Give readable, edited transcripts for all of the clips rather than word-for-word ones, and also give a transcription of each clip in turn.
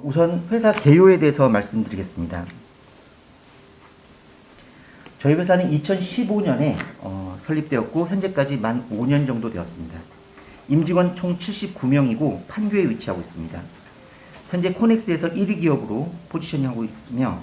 우선 회사 개요에 대해서 말씀드리겠습니다. 저희 회사는 2015년에 설립되었고 현재까지 만 5년 정도 되었습니다. 임직원 총 79명이고 판교에 위치하고 있습니다. 현재 코넥스에서 1위 기업으로 포지셔닝하고 있으며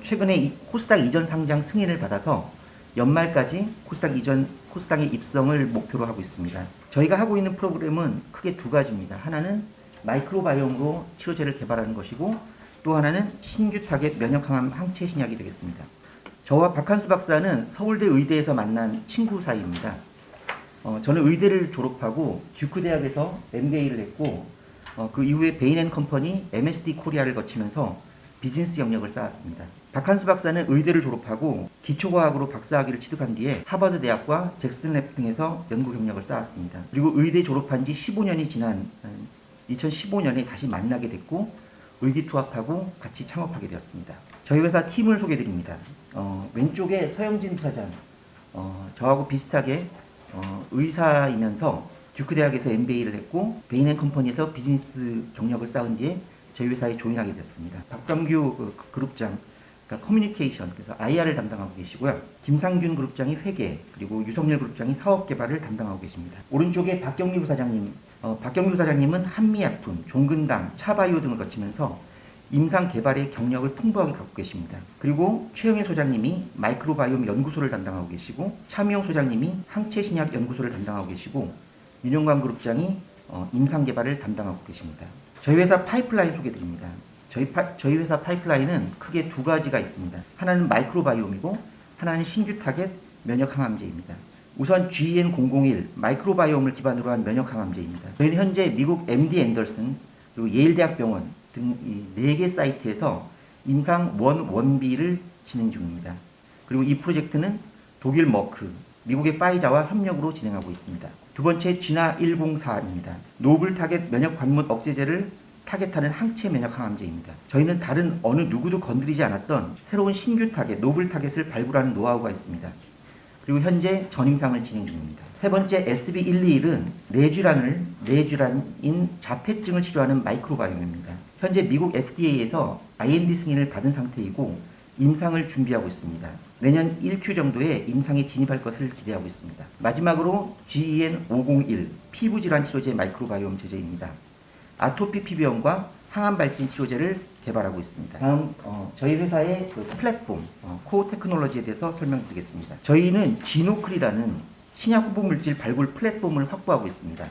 최근에 코스닥 이전 상장 승인을 받아서 연말까지 코스닥에 입성을 목표로 하고 있습니다. 저희가 하고 있는 프로그램은 크게 두 가지입니다. 하나는 마이크로바이옴으로 치료제를 개발하는 것이고 또 하나는 신규 타겟 면역 항암 항체 신약이 되겠습니다. 저와 박한수 박사는 서울대 의대에서 만난 친구 사이입니다. 저는 의대를 졸업하고 듀크 대학에서 MBA를 했고 그 이후에 베인앤컴퍼니 MSD 코리아를 거치면서 비즈니스 영역을 쌓았습니다. 박한수 박사는 의대를 졸업하고 기초과학으로 박사학위를 취득한 뒤에 하버드 대학과 잭슨랩 등에서 연구 경력을 쌓았습니다. 그리고 의대 졸업한 지 15년이 지난 2015년에 다시 만나게 됐고 의기투합하고 같이 창업하게 되었습니다. 저희 회사 팀을 소개드립니다. 왼쪽에 서영진 부사장, 저하고 비슷하게 의사이면서 듀크 대학에서 MBA를 했고 베인앤컴퍼니에서 비즈니스 경력을 쌓은 뒤에 저희 회사에 조인하게 됐습니다. 박광규 그룹장, 그러니까 커뮤니케이션, 그래서 IR을 담당하고 계시고요. 김상균 그룹장이 회계, 그리고 유성열 그룹장이 사업 개발을 담당하고 계십니다. 오른쪽에 박경미 부사장님, 박경미 부사장님은 한미약품, 종근당, 차바이오 등을 거치면서 임상 개발의 경력을 풍부하게 갖고 계십니다. 그리고 최영애 소장님이 마이크로바이옴 연구소를 담당하고 계시고 차미용 소장님이 항체신약 연구소를 담당하고 계시고 윤영광 그룹장이 임상 개발을 담당하고 계십니다. 저희 회사 파이프라인 소개드립니다. 저희 회사 파이프라인은 크게 두 가지가 있습니다. 하나는 마이크로바이옴이고 하나는 신규 타겟 면역 항암제입니다. 우선 GN001 마이크로바이옴을 기반으로 한 면역 항암제입니다. 저희는 현재 미국 MD 앤더슨 그리고 예일대학병원 등 4개 사이트에서 임상 1B를 진행 중입니다. 그리고 이 프로젝트는 독일 머크, 미국의 파이자와 협력으로 진행하고 있습니다. 두 번째 GINA104입니다. 노블 타겟 면역 관문 억제제를 타겟하는 항체 면역 항암제입니다. 저희는 다른 어느 누구도 건드리지 않았던 새로운 신규 타겟, 노블 타겟을 발굴하는 노하우가 있습니다. 그리고 현재 전임상을 진행 중입니다. 세 번째 SB121은 뇌질환인 자폐증을 치료하는 마이크로바이옴입니다. 현재 미국 FDA에서 IND 승인을 받은 상태이고 임상을 준비하고 있습니다. 내년 1Q 정도에 임상에 진입할 것을 기대하고 있습니다. 마지막으로 GEN501 피부질환 치료제 마이크로바이옴 제제입니다. 아토피 피부염과 항암 발진 치료제를 개발하고 있습니다. 다음 저희 회사의 플랫폼 코어 테크놀로지에 대해서 설명드리겠습니다. 저희는 지노클이라는 신약 후보 물질 발굴 플랫폼을 확보하고 있습니다.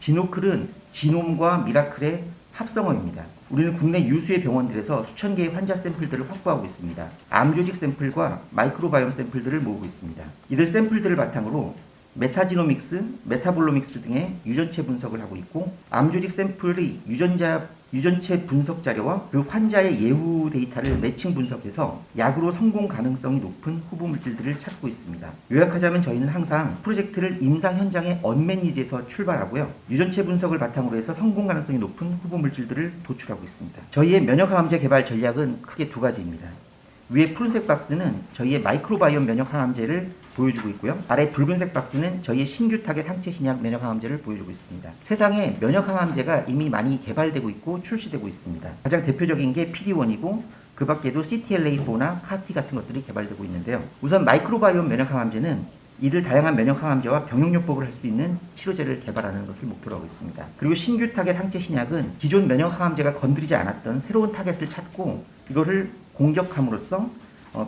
지노클은 지놈과 미라클의 합성어입니다. 우리는 국내 유수의 병원들에서 수천 개의 환자 샘플들을 확보하고 있습니다. 암 조직 샘플과 마이크로바이옴 샘플들을 모으고 있습니다. 이들 샘플들을 바탕으로 메타지노믹스, 메타볼로믹스 등의 유전체 분석을 하고 있고 암 조직 샘플의 유전체 분석 자료와 그 환자의 예후 데이터를 매칭 분석해서 약으로 성공 가능성이 높은 후보 물질들을 찾고 있습니다. 요약하자면 저희는 항상 프로젝트를 임상 현장의 언맨 니즈에서 출발하고요. 유전체 분석을 바탕으로 해서 성공 가능성이 높은 후보 물질들을 도출하고 있습니다. 저희의 면역항암제 개발 전략은 크게 두 가지입니다. 위에 푸른색 박스는 저희의 마이크로바이옴 면역항암제를 보여주고 있고요. 아래 붉은색 박스는 저희의 신규 타겟 항체 신약 면역항암제를 보여주고 있습니다. 세상에 면역항암제가 이미 많이 개발되고 있고 출시되고 있습니다. 가장 대표적인 게 PD-1이고 그 밖에도 CTLA-4나 CAR-T 같은 것들이 개발되고 있는데요. 우선 마이크로바이옴 면역항암제는 이들 다양한 면역항암제와 병용요법을 할 수 있는 치료제를 개발하는 것을 목표로 하고 있습니다. 그리고 신규 타겟 항체 신약은 기존 면역항암제가 건드리지 않았던 새로운 타겟을 찾고 이거를 공격함으로써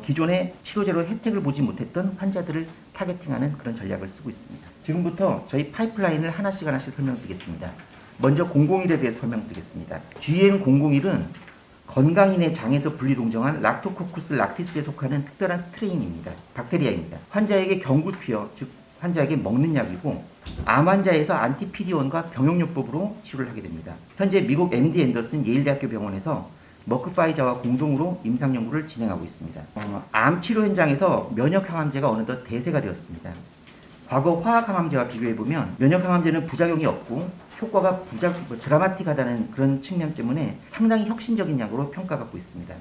기존의 치료제로 혜택을 보지 못했던 환자들을 타겟팅하는 그런 전략을 쓰고 있습니다. 지금부터 저희 파이프라인을 하나씩 설명드리겠습니다. 먼저 001에 대해서 설명드리겠습니다. GN001은 건강인의 장에서 분리동정한 락토코쿠스 락티스에 속하는 특별한 스트레인입니다. 박테리아입니다. 환자에게 경구 투여, 즉 환자에게 먹는 약이고 암 환자에서 안티-PD-1과 병용요법으로 치료를 하게 됩니다. 현재 미국 MD 앤더슨 예일대학교 병원에서 머크 파이자와 공동으로 임상 연구를 진행하고 있습니다. 암 치료 현장에서 면역 항암제가 어느덧 대세가 되었습니다. 과거 화학 항암제와 비교해 보면 면역 항암제는 부작용이 없고 효과가 드라마틱하다는 그런 측면 때문에 상당히 혁신적인 약으로 평가받고 있습니다.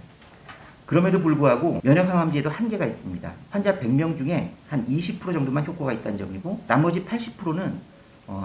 그럼에도 불구하고 면역 항암제에도 한계가 있습니다. 환자 100명 중에 한 20% 정도만 효과가 있다는 점이고 나머지 80%는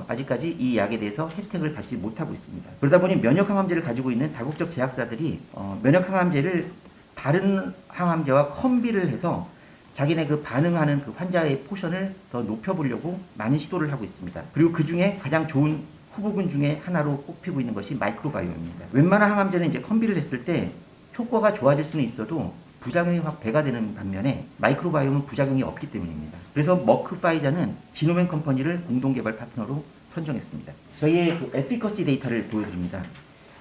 아직까지 이 약에 대해서 혜택을 받지 못하고 있습니다. 그러다 보니 면역항암제를 가지고 있는 다국적 제약사들이 면역항암제를 다른 항암제와 컴비를 해서 자기네 그 반응하는 그 환자의 포션을 더 높여보려고 많은 시도를 하고 있습니다. 그리고 그 중에 가장 좋은 후보군 중에 하나로 꼽히고 있는 것이 마이크로바이옴입니다. 웬만한 항암제는 이제 컴비를 했을 때 효과가 좋아질 수는 있어도 부작용이 확 배가 되는 반면에 마이크로바이옴은 부작용이 없기 때문입니다. 그래서 머크 파이자는 지노맨 컴퍼니를 공동개발 파트너로 선정했습니다. 저희의 그 에피커시 데이터를 보여드립니다.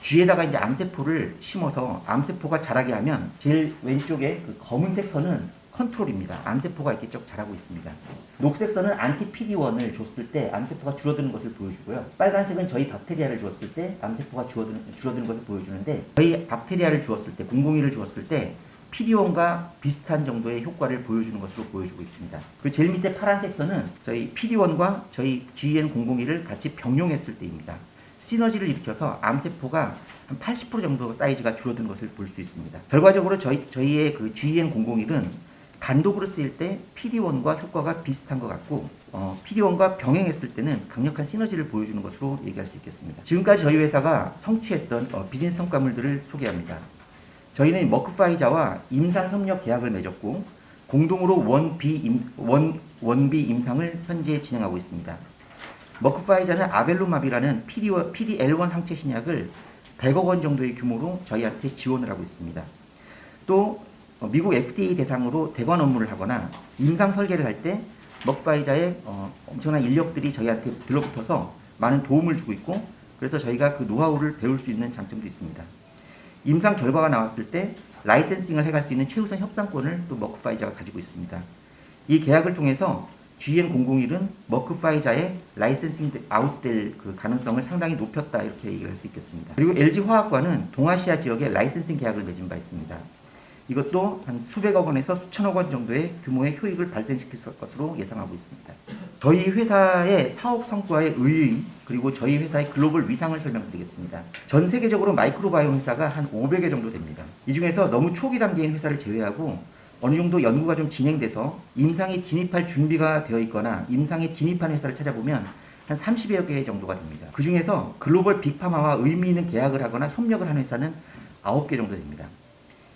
쥐에다가 이제 암세포를 심어서 암세포가 자라게 하면 제일 왼쪽에 그 검은색 선은 컨트롤입니다. 암세포가 이렇게 쭉 자라고 있습니다. 녹색 선은 안티 PD-1을 줬을 때 암세포가 줄어드는 것을 보여주고요. 빨간색은 저희 박테리아를 주었을 때 암세포가 줄어드는 것을 보여주는데 저희 박테리아를 주었을 때, 001을 주었을 때 PD-1과 비슷한 정도의 효과를 보여주는 것으로 보여주고 있습니다. 그 제일 밑에 파란색 선은 저희 PD-1과 저희 GN001을 같이 병용했을 때입니다. 시너지를 일으켜서 암세포가 한 80% 정도 사이즈가 줄어드는 것을 볼 수 있습니다. 결과적으로 저희의 그 GN001은 단독으로 쓰일 때 PD-1과 효과가 비슷한 것 같고 PD-1과 병행했을 때는 강력한 시너지를 보여주는 것으로 얘기할 수 있겠습니다. 지금까지 저희 회사가 성취했던 비즈니스 성과물들을 소개합니다. 저희는 머크 파이자와 임상 협력 계약을 맺었고 공동으로 원비 임상을 현재 진행하고 있습니다. 머크 파이자는 아벨로마비라는 PD-L1 항체 신약을 100억 원 정도의 규모로 저희한테 지원을 하고 있습니다. 또 미국 FDA 대상으로 대관 업무를 하거나 임상 설계를 할 때 머크파이자의 엄청난 인력들이 저희한테 들러붙어서 많은 도움을 주고 있고 그래서 저희가 그 노하우를 배울 수 있는 장점도 있습니다. 임상 결과가 나왔을 때 라이센싱을 해갈 수 있는 최우선 협상권을 또 머크파이자가 가지고 있습니다. 이 계약을 통해서 GN001은 머크파이자의 라이센싱 아웃될 그 가능성을 상당히 높였다 이렇게 얘기할 수 있겠습니다. 그리고 LG화학과는 동아시아 지역에 라이센싱 계약을 맺은 바 있습니다. 이것도 한 수백억 원에서 수천억 원 정도의 규모의 효익을 발생시킬 것으로 예상하고 있습니다. 저희 회사의 사업 성과의 의의 그리고 저희 회사의 글로벌 위상을 설명드리겠습니다. 전 세계적으로 마이크로바이옴 회사가 한 500개 정도 됩니다. 이 중에서 너무 초기 단계인 회사를 제외하고 어느 정도 연구가 좀 진행돼서 임상에 진입할 준비가 되어 있거나 임상에 진입한 회사를 찾아보면 한 30여 개 정도가 됩니다. 그 중에서 글로벌 빅파마와 의미 있는 계약을 하거나 협력을 하는 회사는 9개 정도 됩니다.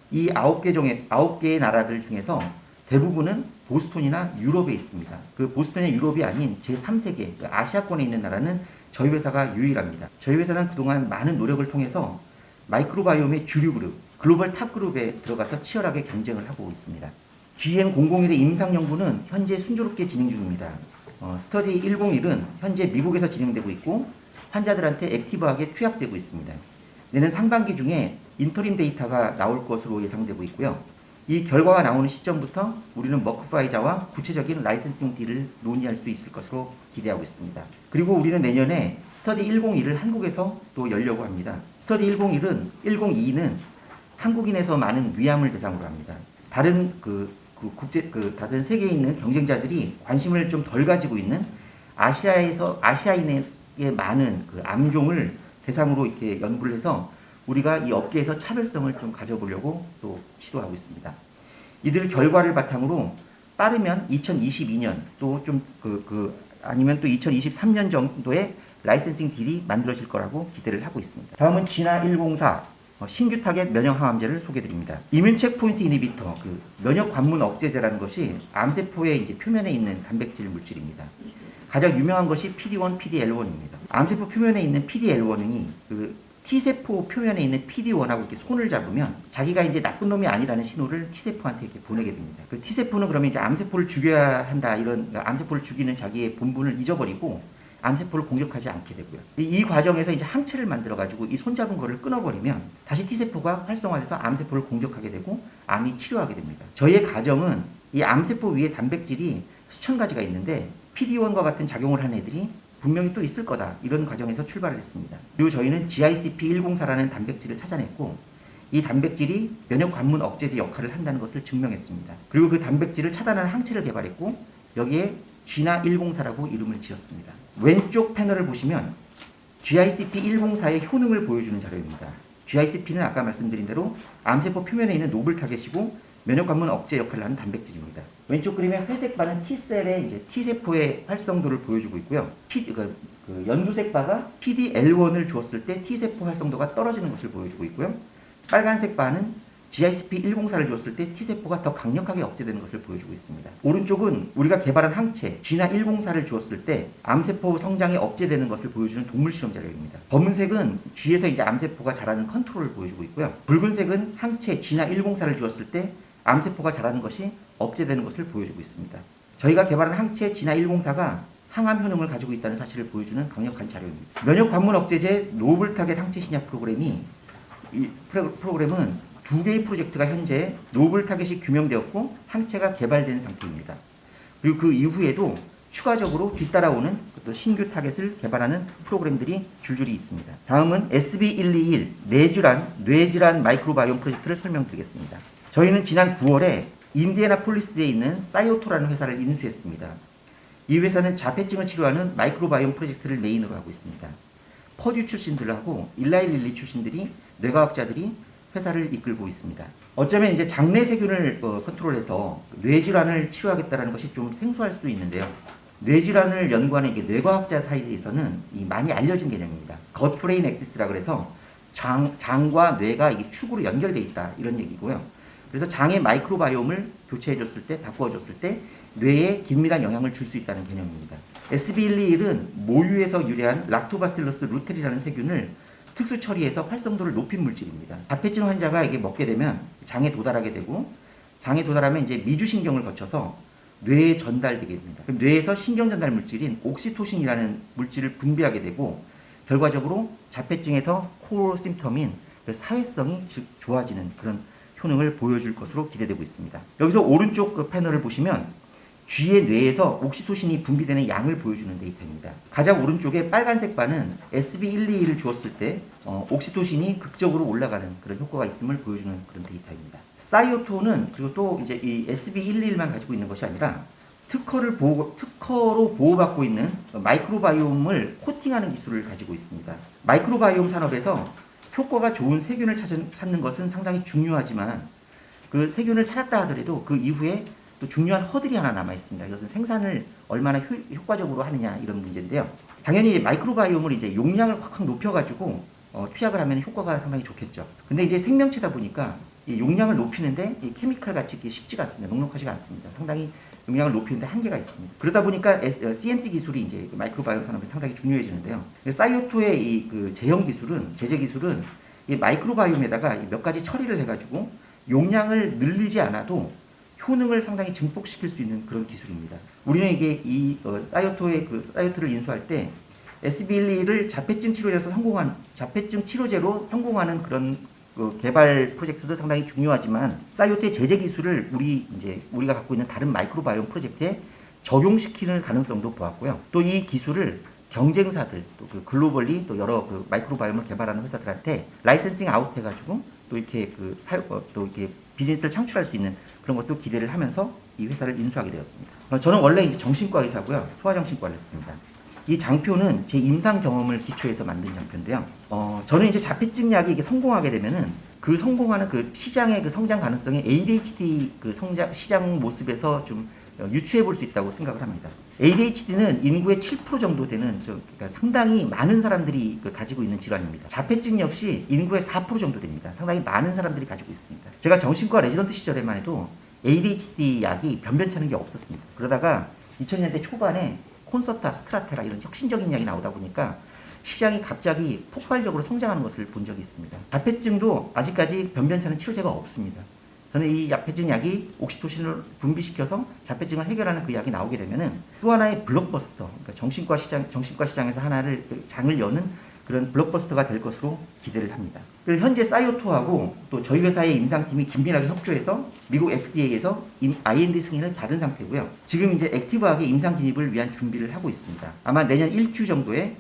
이 9개의 나라들 중에서 대부분은 보스턴이나 유럽에 있습니다. 그 보스턴이나 유럽이 아닌 제3세계, 아시아권에 있는 나라는 저희 회사가 유일합니다. 저희 회사는 그동안 많은 노력을 통해서 마이크로바이옴의 주류 그룹, 글로벌 탑 그룹에 들어가서 치열하게 경쟁을 하고 있습니다. GN001의 임상 연구는 현재 순조롭게 진행 중입니다. 스터디 101은 현재 미국에서 진행되고 있고 환자들한테 액티브하게 투약되고 있습니다. 내년 상반기 중에 인터림 데이터가 나올 것으로 예상되고 있고요. 이 결과가 나오는 시점부터 우리는 머크파이자와 구체적인 라이센싱 딜을 논의할 수 있을 것으로 기대하고 있습니다. 그리고 우리는 내년에 스터디 101을 한국에서 또 열려고 합니다. 스터디 102는 한국인에서 많은 위암을 대상으로 합니다. 다른 다른 세계에 있는 경쟁자들이 관심을 좀 덜 가지고 있는 아시아인의 많은 그 암종을 대상으로 이렇게 연구를 해서 우리가 이 업계에서 차별성을 좀 가져보려고 또 시도하고 있습니다. 이들 결과를 바탕으로 빠르면 2022년 또 좀 아니면 또 2023년 정도에 라이센싱 딜이 만들어질 거라고 기대를 하고 있습니다. 다음은 지나 104 신규 타겟 면역 항암제를 소개드립니다. 이뮨 체크포인트 이니비터 면역 관문 억제제라는 것이 암세포의 이제 표면에 있는 단백질 물질입니다. 가장 유명한 것이 PD-1, PD-L1입니다. 암세포 표면에 있는 PD-L1이 T세포 표면에 있는 PD-1하고 이렇게 손을 잡으면 자기가 이제 나쁜 놈이 아니라는 신호를 T세포한테 이렇게 보내게 됩니다. 그 T세포는 그러면 이제 암세포를 죽여야 한다 이런 암세포를 죽이는 자기의 본분을 잊어버리고 암세포를 공격하지 않게 되고요. 이 과정에서 이제 항체를 만들어 가지고 이 손잡은 거를 끊어버리면 다시 T세포가 활성화돼서 암세포를 공격하게 되고 암이 치료하게 됩니다. 저희의 가정은 이 암세포 위에 단백질이 수천 가지가 있는데 PD-1과 같은 작용을 하는 애들이 분명히 또 있을 거다. 이런 과정에서 출발을 했습니다. 그리고 저희는 GICP104라는 단백질을 찾아냈고 이 단백질이 면역 관문 억제제 역할을 한다는 것을 증명했습니다. 그리고 그 단백질을 차단하는 항체를 개발했고 여기에 G나104라고 이름을 지었습니다. 왼쪽 패널을 보시면 GICP104의 효능을 보여주는 자료입니다. GICP는 아까 말씀드린 대로 암세포 표면에 있는 노블 타겟이고 면역관문 억제 역할을 하는 단백질입니다. 왼쪽 그림의 회색 바는 T셀의 이제 T세포의 활성도를 보여주고 있고요. 그 연두색 바가 PD-L1을 주었을 때 T세포 활성도가 떨어지는 것을 보여주고 있고요. 빨간색 바는 GISP104를 주었을 때 T세포가 더 강력하게 억제되는 것을 보여주고 있습니다. 오른쪽은 우리가 개발한 항체 G나104를 주었을 때 암세포 성장이 억제되는 것을 보여주는 동물 실험 자료입니다. 검은색은 쥐에서 이제 암세포가 자라는 컨트롤을 보여주고 있고요. 붉은색은 항체 G나104를 주었을 때 암세포가 자라는 것이 억제되는 것을 보여주고 있습니다. 저희가 개발한 항체 G나104가 항암 효능을 가지고 있다는 사실을 보여주는 강력한 자료입니다. 면역 관문 억제제 노블 타겟 항체 신약 프로그램은 두 개의 프로젝트가 현재 노블 타겟이 규명되었고 항체가 개발된 상태입니다. 그리고 그 이후에도 추가적으로 뒤따라오는 또 신규 타겟을 개발하는 프로그램들이 줄줄이 있습니다. 다음은 SB121 뇌질환 마이크로바이옴 프로젝트를 설명드리겠습니다. 저희는 지난 9월에 인디애나폴리스에 있는 사이오토라는 회사를 인수했습니다. 이 회사는 자폐증을 치료하는 마이크로바이옴 프로젝트를 메인으로 하고 있습니다. 퍼듀 출신들하고 일라이 릴리 출신들이 뇌과학자들이 회사를 이끌고 있습니다. 어쩌면 이제 장내 세균을 컨트롤해서 뇌질환을 치료하겠다는 것이 좀 생소할 수 있는데요. 뇌질환을 연구하는 이게 뇌과학자 사이에서는 많이 알려진 개념입니다. 겉브레인 엑시스라 그래서 장과 뇌가 이게 축으로 연결되어 있다 이런 얘기고요. 그래서 장의 마이크로바이옴을 교체해줬을 때, 바꾸어줬을 때 뇌에 긴밀한 영향을 줄 수 있다는 개념입니다. SB121은 모유에서 유래한 락토바실러스 루테리라는 세균을 특수 처리해서 활성도를 높인 물질입니다. 자폐증 환자가 이게 먹게 되면 장에 도달하게 되고 장에 도달하면 이제 미주신경을 거쳐서 뇌에 전달되게 됩니다. 그럼 뇌에서 신경 전달 물질인 옥시토신이라는 물질을 분비하게 되고 결과적으로 자폐증에서 코어 심텀인 사회성이 좋아지는 그런 효능을 보여줄 것으로 기대되고 있습니다. 여기서 오른쪽 그 패널을 보시면 쥐의 뇌에서 옥시토신이 분비되는 양을 보여주는 데이터입니다. 가장 오른쪽에 빨간색 바는 SB121을 주었을 때 옥시토신이 극적으로 올라가는 그런 효과가 있음을 보여주는 그런 데이터입니다. 사이오토는 그리고 또 이제 이 SB121만 가지고 있는 것이 아니라 특허로 보호받고 있는 마이크로바이옴을 코팅하는 기술을 가지고 있습니다. 마이크로바이옴 산업에서 효과가 좋은 세균을 찾는 것은 상당히 중요하지만 그 세균을 찾았다 하더라도 그 이후에 또 중요한 허들이 하나 남아 있습니다. 이것은 생산을 얼마나 효과적으로 하느냐 이런 문제인데요. 당연히 마이크로바이옴을 이제 용량을 확 높여가지고 투약을 하면 효과가 상당히 좋겠죠. 근데 이제 생명체다 보니까 이 용량을 높이는데 이 케미칼 같이 쉽지가 않습니다. 넉넉하지가 않습니다. 상당히 용량을 높이는데 한계가 있습니다. 그러다 보니까 CMC 기술이 이제 마이크로바이옴 산업에 상당히 중요해지는데요. 사이오토의 이 그 제제 기술은 이 마이크로바이옴에다가 몇 가지 처리를 해가지고 용량을 늘리지 않아도 효능을 상당히 증폭시킬 수 있는 그런 기술입니다. 우리는 이게 사이오토를 인수할 때 SB121을 자폐증 치료제로 성공하는 그런 개발 프로젝트도 상당히 중요하지만 사이오토의 제제 기술을 우리가 갖고 있는 다른 마이크로바이옴 프로젝트에 적용시키는 가능성도 보았고요. 또 이 기술을 경쟁사들 또 그 글로벌리 또 여러 그 마이크로바이옴을 개발하는 회사들한테 라이센싱 아웃 해가지고 또 이렇게 또 이렇게 비즈니스를 창출할 수 있는 그런 것도 기대를 하면서 이 회사를 인수하게 되었습니다. 저는 원래 이제 정신과 의사고요. 소아정신과를 했습니다. 이 장표는 제 임상 경험을 기초해서 만든 장표인데요. 저는 이제 자폐증 약이 이게 성공하게 되면은 그 성공하는 그 시장의 그 성장 가능성이 ADHD 그 시장 모습에서 좀 유추해 볼 수 있다고 생각을 합니다. ADHD는 인구의 7% 정도 되는 그러니까 상당히 많은 사람들이 가지고 있는 질환입니다. 자폐증 역시 인구의 4% 정도 됩니다. 상당히 많은 사람들이 가지고 있습니다. 제가 정신과 레지던트 시절에만 해도 ADHD 약이 변변찮은 게 없었습니다. 그러다가 2000년대 초반에 콘서타, 스트라테라 이런 혁신적인 약이 나오다 보니까 시장이 갑자기 폭발적으로 성장하는 것을 본 적이 있습니다. 자폐증도 아직까지 변변찮은 치료제가 없습니다. 저는 이 자폐증 약이 옥시토신을 분비시켜서 자폐증을 해결하는 그 약이 나오게 되면은 또 하나의 블록버스터, 그러니까 정신과 시장에서 하나를 장을 여는 그런 블록버스터가 될 것으로 기대를 합니다. 현재 사이오토하고 또 저희 회사의 임상팀이 긴밀하게 협조해서 미국 FDA에서 IND 승인을 받은 상태고요. 지금 이제 액티브하게 임상 진입을 위한 준비를 하고 있습니다. 아마 내년 1Q 정도에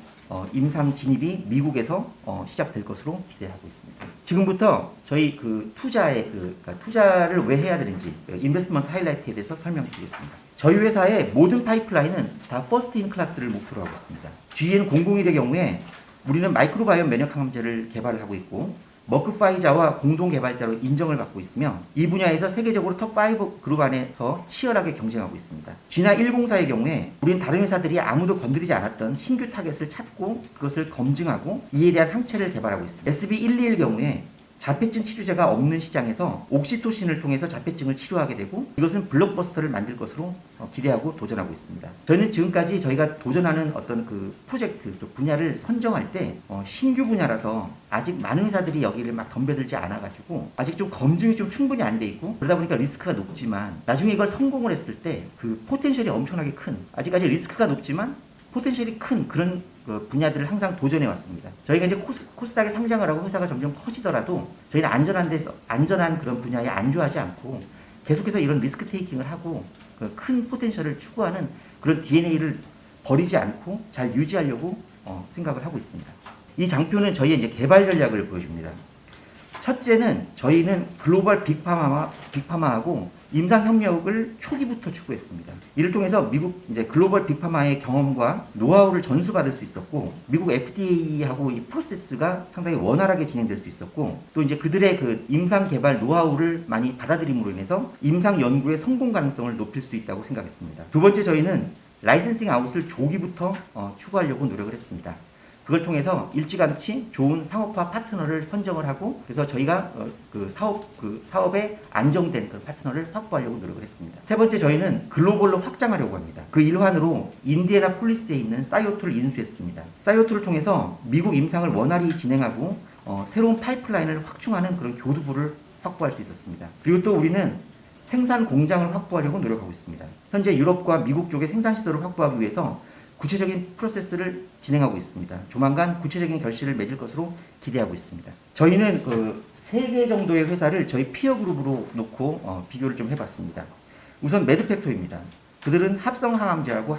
임상 진입이 미국에서 시작될 것으로 기대하고 있습니다. 지금부터 저희 그 투자를 왜 해야 되는지 인베스트먼트 하이라이트에 대해서 설명드리겠습니다. 저희 회사의 모든 파이프라인은 다 퍼스트 인 클래스를 목표로 하고 있습니다. GN001의 경우에 우리는 마이크로바이옴 면역 항암제를 개발을 하고 있고 머크 파이자와 공동 개발자로 인정을 받고 있으며 이 분야에서 세계적으로 톱5 그룹 안에서 치열하게 경쟁하고 있습니다. G104의 경우에 우리는 다른 회사들이 아무도 건드리지 않았던 신규 타겟을 찾고 그것을 검증하고 이에 대한 항체를 개발하고 있습니다. SB121 경우에 자폐증 치료제가 없는 시장에서 옥시토신을 통해서 자폐증을 치료하게 되고 이것은 블록버스터를 만들 것으로 기대하고 도전하고 있습니다. 저희는 지금까지 저희가 도전하는 어떤 그 프로젝트 또 분야를 선정할 때 신규 분야라서 아직 많은 회사들이 여기를 막 덤벼들지 않아가지고 아직 좀 검증이 좀 충분히 안 돼 있고 그러다 보니까 리스크가 높지만 나중에 이걸 성공을 했을 때 그 포텐셜이 엄청나게 큰 아직까지 리스크가 높지만 포텐셜이 큰 그런 분야들을 항상 도전해 왔습니다. 저희가 이제 코스닥에 상장을 하고 회사가 점점 커지더라도 저희는 안전한 그런 분야에 안주하지 않고 계속해서 이런 리스크 테이킹을 하고 큰 포텐셜을 추구하는 그런 DNA를 버리지 않고 잘 유지하려고 생각을 하고 있습니다. 이 장표는 저희의 이제 개발 전략을 보여줍니다. 첫째는 저희는 글로벌 빅파마하고 임상 협력을 초기부터 추구했습니다. 이를 통해서 미국 이제 글로벌 빅파마의 경험과 노하우를 전수받을 수 있었고, 미국 FDA하고 이 프로세스가 상당히 원활하게 진행될 수 있었고, 또 이제 그들의 그 임상 개발 노하우를 많이 받아들임으로 인해서 임상 연구의 성공 가능성을 높일 수 있다고 생각했습니다. 두 번째, 저희는 라이센싱 아웃을 조기부터 추구하려고 노력을 했습니다. 그걸 통해서 일찌감치 좋은 상업화 파트너를 선정을 하고 그래서 저희가 사업에 안정된 그런 파트너를 확보하려고 노력을 했습니다. 세 번째, 저희는 글로벌로 확장하려고 합니다. 그 일환으로 인디애나폴리스에 있는 사이오토를 인수했습니다. 사이오토를 통해서 미국 임상을 원활히 진행하고 새로운 파이프라인을 확충하는 그런 교두부를 확보할 수 있었습니다. 그리고 또 우리는 생산 공장을 확보하려고 노력하고 있습니다. 현재 유럽과 미국 쪽의 생산 시설을 확보하기 위해서 구체적인 프로세스를 진행하고 있습니다. 조만간 구체적인 결실을 맺을 것으로 기대하고 있습니다. 저희는 3개 정도의 회사를 저희 피어 그룹으로 놓고 비교를 좀 해봤습니다. 우선 매드팩토입니다. 그들은 합성 항암제하고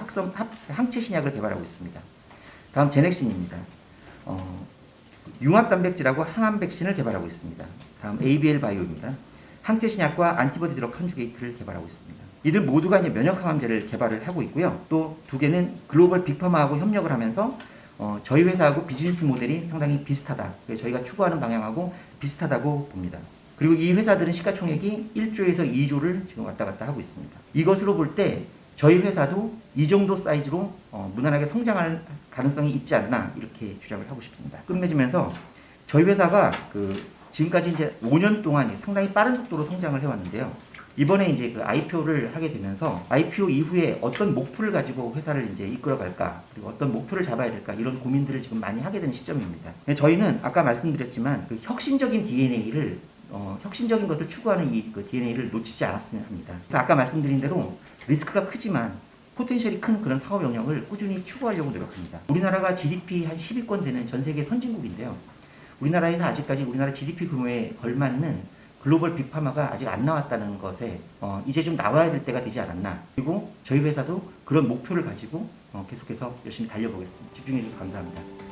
항체 신약을 개발하고 있습니다. 다음 제넥신입니다. 융합 단백질하고 항암 백신을 개발하고 있습니다. 다음 ABL 바이오입니다. 항체 신약과 안티버디 드럭 컨주게이트를 개발하고 있습니다. 이들 모두가 이제 면역 항암제를 개발을 하고 있고요. 또 2개는 글로벌 빅파마하고 협력을 하면서 저희 회사하고 비즈니스 모델이 상당히 비슷하다. 저희가 추구하는 방향하고 비슷하다고 봅니다. 그리고 이 회사들은 시가총액이 1조에서 2조를 지금 왔다 갔다 하고 있습니다. 이것으로 볼 때 저희 회사도 이 정도 사이즈로 무난하게 성장할 가능성이 있지 않나 이렇게 주장을 하고 싶습니다. 끝맺으면서 저희 회사가 지금까지 이제 5년 동안 상당히 빠른 속도로 성장을 해왔는데요. 이번에 이제 IPO를 하게 되면서 IPO 이후에 어떤 목표를 가지고 회사를 이제 이끌어갈까, 그리고 어떤 목표를 잡아야 될까 이런 고민들을 지금 많이 하게 되는 시점입니다. 저희는 아까 말씀드렸지만 혁신적인 DNA를 혁신적인 것을 추구하는 이 DNA를 놓치지 않았으면 합니다. 그래서 아까 말씀드린 대로 리스크가 크지만 포텐셜이 큰 그런 사업 영역을 꾸준히 추구하려고 노력합니다. 우리나라가 GDP 한 10위권 되는 전 세계 선진국인데요. 우리나라에서 아직까지 우리나라 GDP 규모에 걸맞는 글로벌 빅파마가 아직 안 나왔다는 것에 이제 좀 나와야 될 때가 되지 않았나. 그리고 저희 회사도 그런 목표를 가지고 계속해서 열심히 달려보겠습니다. 집중해 주셔서 감사합니다.